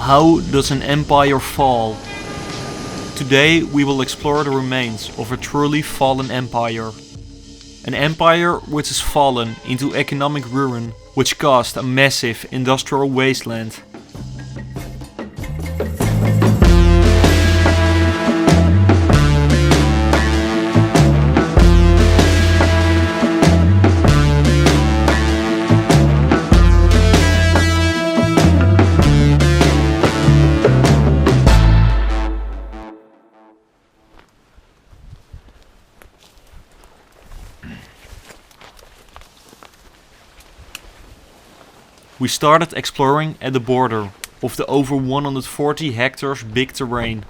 How does an empire fall? Today we will explore the remains of a truly fallen empire. An empire which has fallen into economic ruin, which caused a massive industrial wasteland. We started exploring at the border of the over 140 hectares big terrain.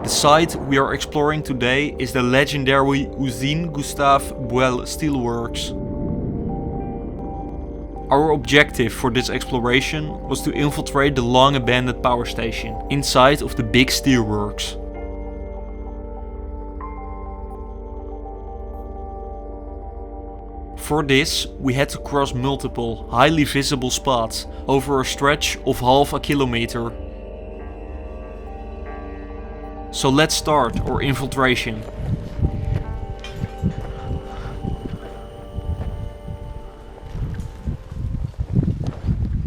The site we are exploring today is the legendary Usine Gustave Boël steelworks. Our objective for this exploration was to infiltrate the long abandoned power station inside of the big steelworks. For this, we had to cross multiple, highly visible spots over a stretch of half a kilometer. So let's start our infiltration.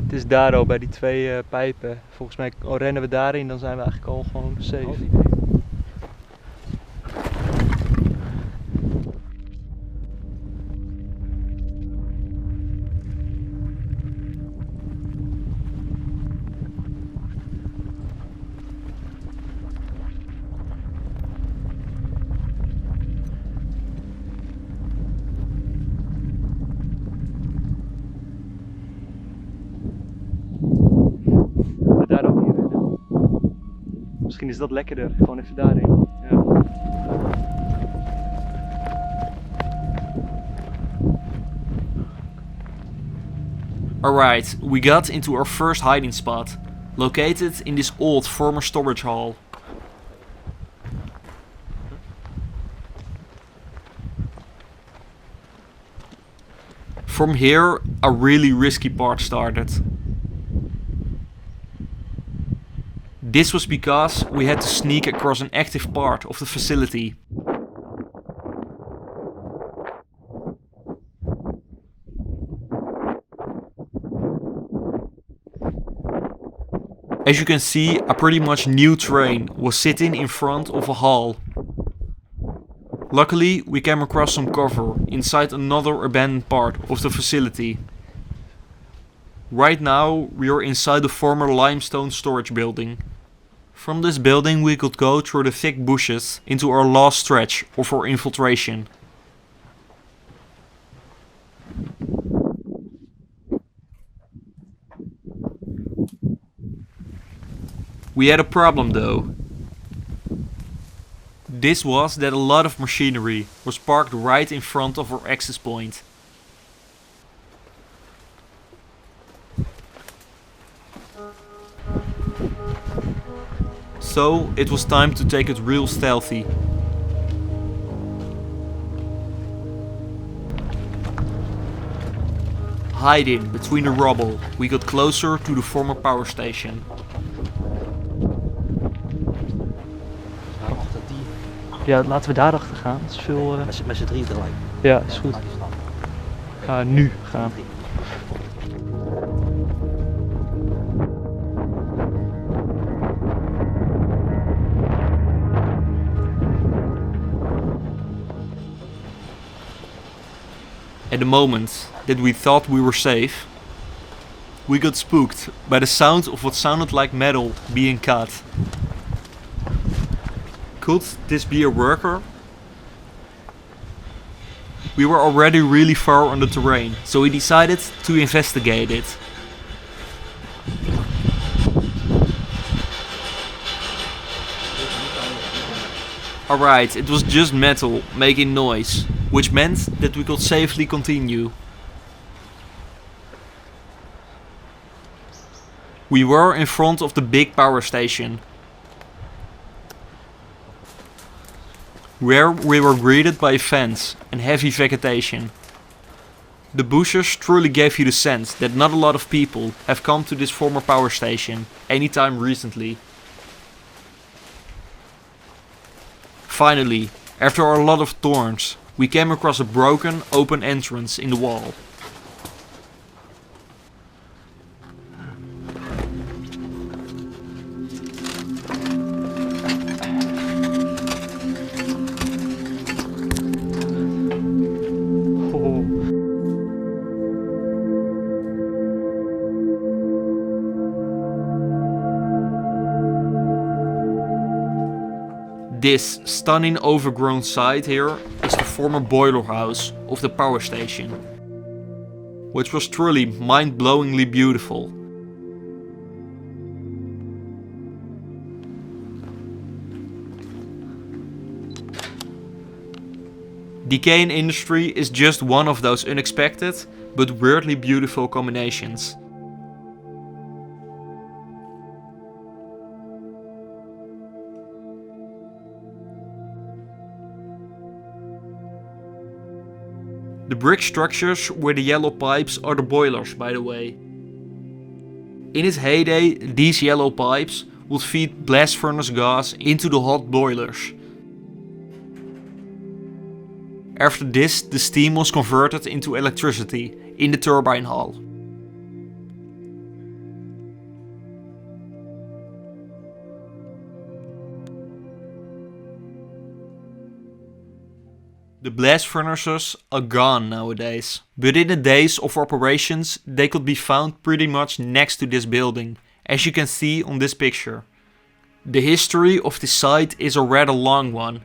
Het is daar al bij die twee pijpen. Volgens mij rennen we daarin, dan zijn we eigenlijk al gewoon safe. Misschien is dat lekkerder, gewoon even daarin. Ja. Alright, we got into our first hiding spot, located in this old former storage hall. From here, a really risky part started. This was because we had to sneak across an active part of the facility. As you can see, a pretty much new train was sitting in front of a hall. Luckily, we came across some cover inside another abandoned part of the facility. Right now, we are inside the former limestone storage building. From this building we could go through the thick bushes into our last stretch of our infiltration. We had a problem though. This was that a lot of machinery was parked right in front of our access point. So it was time to take it real stealthy. Hiding between the rubble, we got closer to the former power station. Ja, laten we daarachter gaan. Dat is veel. Met z'n drie tegelijk. Ja, is goed. Ga nu gaan. At the moment that we thought we were safe, we got spooked by the sound of what sounded like metal being cut. Could this be a worker? We were already really far on the terrain, so we decided to investigate it. Alright, it was just metal making noise, which meant that we could safely continue. We were in front of the big power station. where we were greeted by a fence and heavy vegetation. The bushes truly gave you the sense that not a lot of people have come to this former power station anytime recently. Finally, after a lot of thorns, we came across a broken, open entrance in the wall. This stunning overgrown site here is the former boiler house of the power station, which was truly mind-blowingly beautiful. Decay in industry is just one of those unexpected but weirdly beautiful combinations. The brick structures where the yellow pipes are the boilers, by the way. In its heyday, these yellow pipes would feed blast furnace gas into the hot boilers. After this, the steam was converted into electricity in the Turbine Hull. The blast furnaces are gone nowadays, but in the days of operations they could be found pretty much next to this building, as you can see on this picture. The history of this site is a rather long one,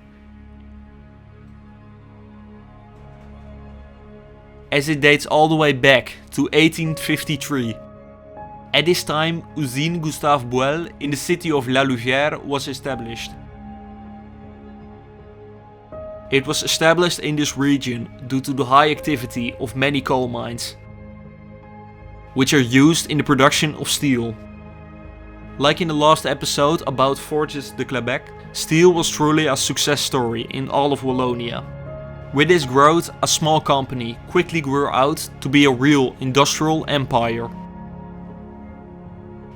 as it dates all the way back to 1853. At this time, Usine Gustave Boël in the city of Louviere was established. It was established in this region due to the high activity of many coal mines, which are used in the production of steel. Like in the last episode about Forges de Quebec, steel was truly a success story in all of Wallonia. With this growth, a small company quickly grew out to be a real industrial empire.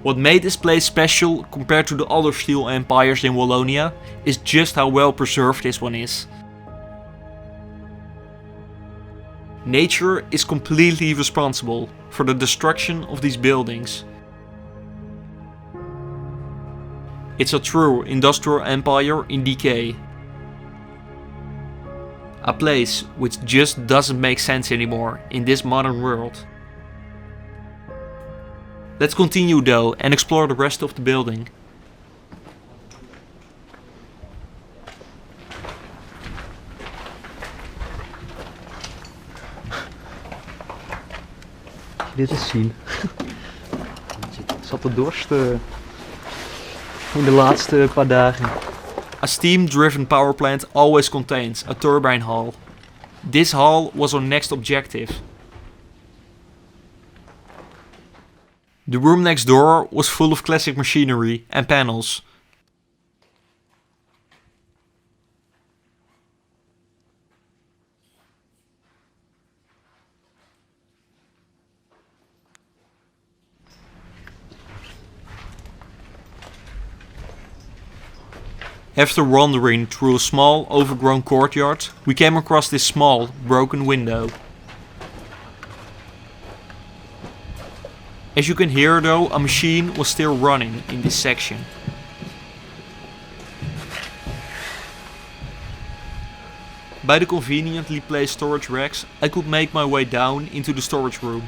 What made this place special compared to the other steel empires in Wallonia is just how well preserved this one is. Nature is completely responsible for the destruction of these buildings. It's a true industrial empire in decay. A place which just doesn't make sense anymore in this modern world. Let's continue though and explore the rest of the building. Dit eens zien. Zat de dorst in de laatste paar dagen. A steam-driven power plant always contains a turbine hull. This hull was our next objective. The room next door was full of classic machinery and panels. After wandering through a small, overgrown courtyard, we came across this small, broken window. As you can hear though, a machine was still running in this section. By the conveniently placed storage racks, I could make my way down into the storage room.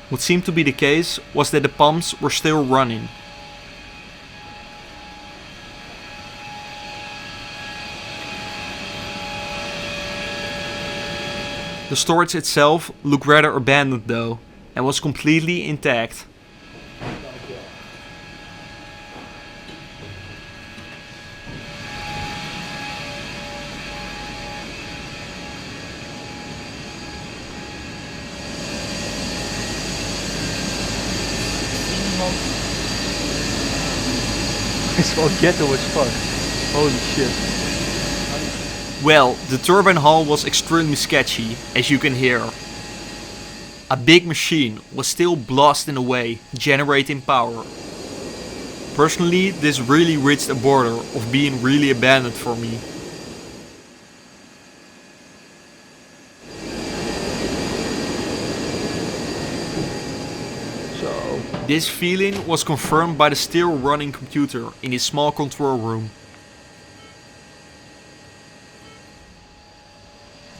What seemed to be the case was that the pumps were still running. The storage itself looked rather abandoned though, and was completely intact. It's wel ghetto as fuck. Holy shit. Well, the turbine hull was extremely sketchy, as you can hear. A big machine was still blasting away, generating power. Personally, this really reached a border of being really abandoned for me. Zo. This feeling was confirmed by the still running computer in his small control room.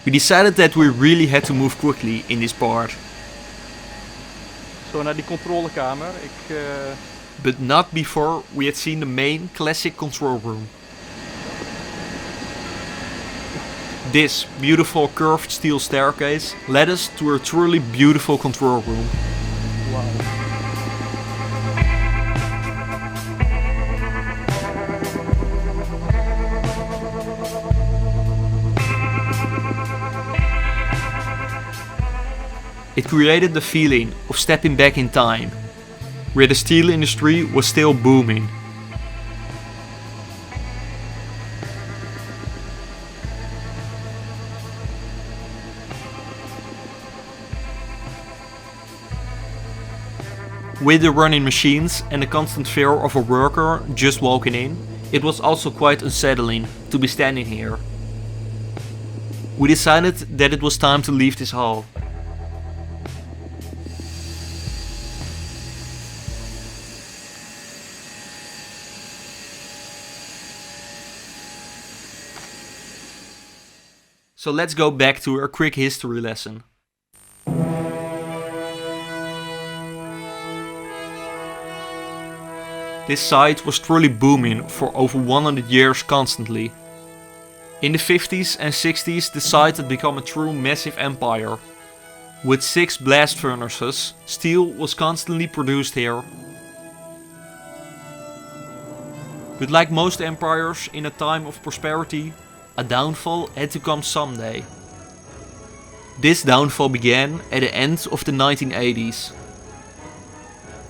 We decided that we really had to move quickly in this part. Zo, naar die controlekamer. But not before we had seen the main classic control room. This beautiful curved steel staircase led us to a truly beautiful control room. Wow. It created the feeling of stepping back in time, where the steel industry was still booming. With the running machines and the constant fear of a worker just walking in, it was also quite unsettling to be standing here. We decided that it was time to leave this hall. So let's go back to a quick history lesson. This site was truly booming for over 100 years constantly. In the 50s and 60s the site had become a true massive empire. With 6 blast furnaces, steel was constantly produced here. But like most empires in a time of prosperity, a downfall had to come someday. This downfall began at the end of the 1980s.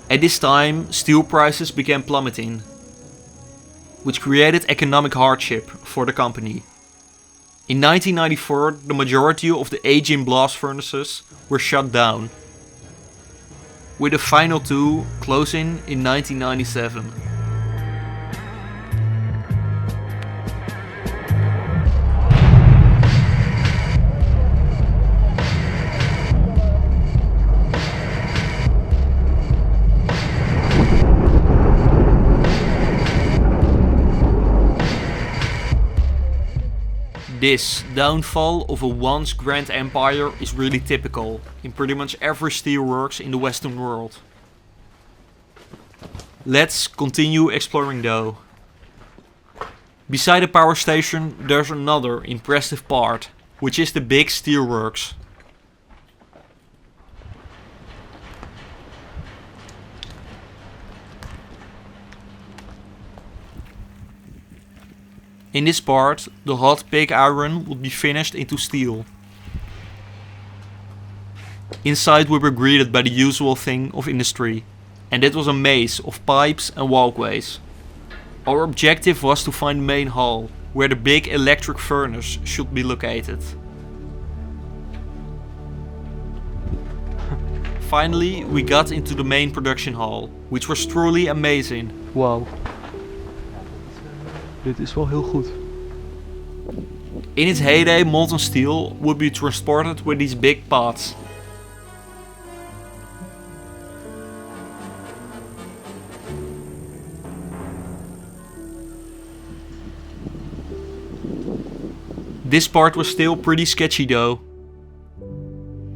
At this time, steel prices began plummeting, which created economic hardship for the company. In 1994, the majority of the aging blast furnaces were shut down, with the final 2 closing in 1997. This downfall of a once grand empire is really typical in pretty much every steelworks in the Western world. Let's continue exploring though. Beside the power station there's another impressive part, which is the big steelworks. In this part, the hot pig iron would be finished into steel. Inside we were greeted by the usual thing of industry, and it was a maze of pipes and walkways. Our objective was to find the main hall, where the big electric furnace should be located. Finally, we got into the main production hall, which was truly amazing. Wauw. Dit is wel heel goed. In its heyday, molten steel would be transported with these big pots. This part was still pretty sketchy though.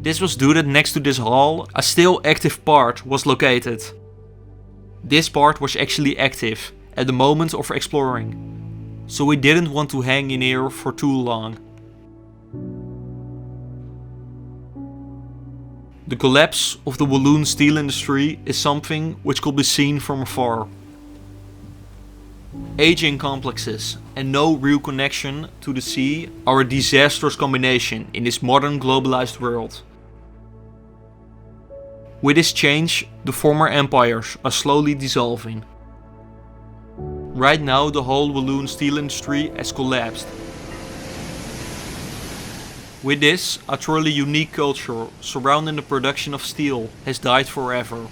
This was due that next to this hall, a still active part was located. This part was actually active at the moment of exploring, so we didn't want to hang in here for too long. The collapse of the Walloon steel industry is something which could be seen from afar. Aging complexes and no real connection to the sea are a disastrous combination in this modern globalized world. With this change, the former empires are slowly dissolving. Right now the whole Walloon steel industry has collapsed. With this, a truly unique culture surrounding the production of steel has died forever.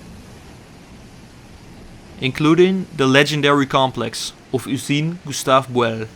Including the legendary complex of Usine Gustave Boël.